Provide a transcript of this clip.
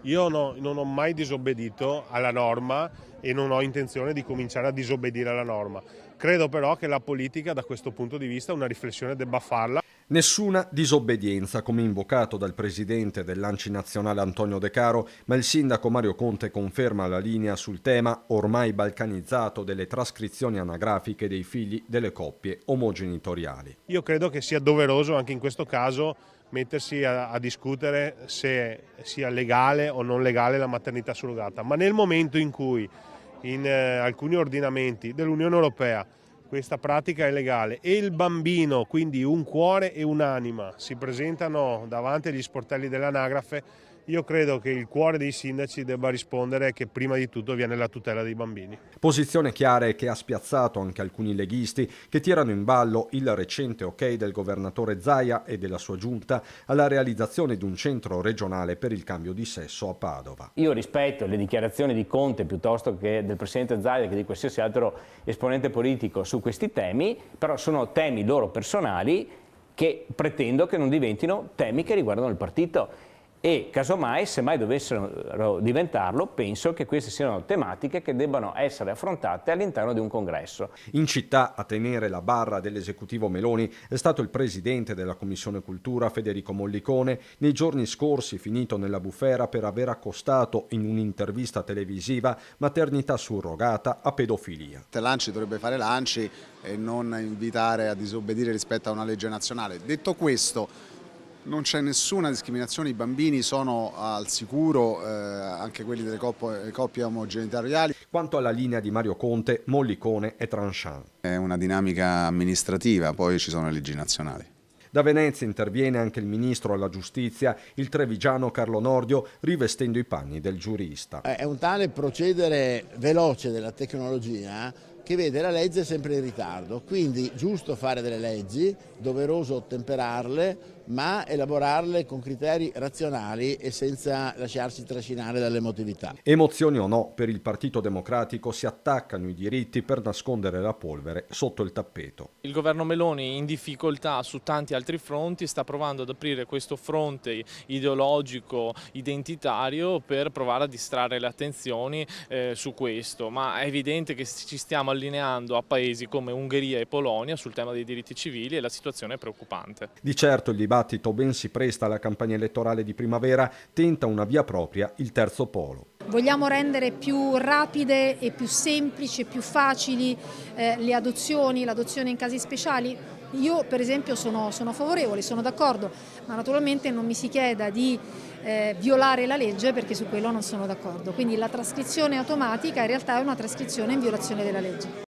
Non ho mai disobbedito alla norma e non ho intenzione di cominciare a disobbedire alla norma. Credo però che la politica da questo punto di vista una riflessione debba farla. Nessuna disobbedienza, come invocato dal presidente dell'Anci Nazionale Antonio De Caro, ma il sindaco Mario Conte conferma la linea sul tema ormai balcanizzato delle trascrizioni anagrafiche dei figli delle coppie omogenitoriali. Io credo che sia doveroso anche in questo caso mettersi a discutere se sia legale o non legale la maternità surrogata, ma nel momento in cui in alcuni ordinamenti dell'Unione Europea questa pratica è legale e il bambino, quindi un cuore e un'anima, si presentano davanti agli sportelli dell'anagrafe, io credo che il cuore dei sindaci debba rispondere che prima di tutto viene la tutela dei bambini. Posizione chiara e che ha spiazzato anche alcuni leghisti che tirano in ballo il recente ok del governatore Zaia e della sua giunta alla realizzazione di un centro regionale per il cambio di sesso a Padova. Io rispetto le dichiarazioni di Conte piuttosto che del presidente Zaia che di qualsiasi altro esponente politico su questi temi, però sono temi loro personali che pretendo che non diventino temi che riguardano il partito. E casomai, se mai dovessero diventarlo, penso che queste siano tematiche che debbano essere affrontate all'interno di un congresso. In città a tenere la barra dell'esecutivo Meloni è stato il presidente della Commissione Cultura Federico Mollicone, nei giorni scorsi finito nella bufera per aver accostato in un'intervista televisiva maternità surrogata a pedofilia. L'ANCI dovrebbe fare l'ANCI e non invitare a disobbedire rispetto a una legge nazionale. Detto questo, non c'è nessuna discriminazione, i bambini sono al sicuro, anche quelli delle coppie omogenitoriali. Quanto alla linea di Mario Conte, Mollicone è tranchant. È una dinamica amministrativa, poi ci sono le leggi nazionali. Da Venezia interviene anche il ministro alla giustizia, il trevigiano Carlo Nordio, rivestendo i panni del giurista. È un tale procedere veloce della tecnologia che vede la legge sempre in ritardo, quindi giusto fare delle leggi, doveroso ottemperarle, ma elaborarle con criteri razionali e senza lasciarsi trascinare dall'emotività. Emozioni o no, per il Partito Democratico si attaccano i diritti per nascondere la polvere sotto il tappeto. Il governo Meloni in difficoltà su tanti altri fronti sta provando ad aprire questo fronte ideologico, identitario per provare a distrarre le attenzioni su questo, ma è evidente che ci stiamo allineando a paesi come Ungheria e Polonia sul tema dei diritti civili e la situazione è preoccupante. Di certo il dibattito ben si presta alla campagna elettorale di primavera, tenta una via propria il terzo polo. Vogliamo rendere più rapide e più semplici e più facili le adozioni, l'adozione in casi speciali? Io per esempio sono favorevole, sono d'accordo, ma naturalmente non mi si chieda di violare la legge perché su quello non sono d'accordo. Quindi la trascrizione automatica in realtà è una trascrizione in violazione della legge.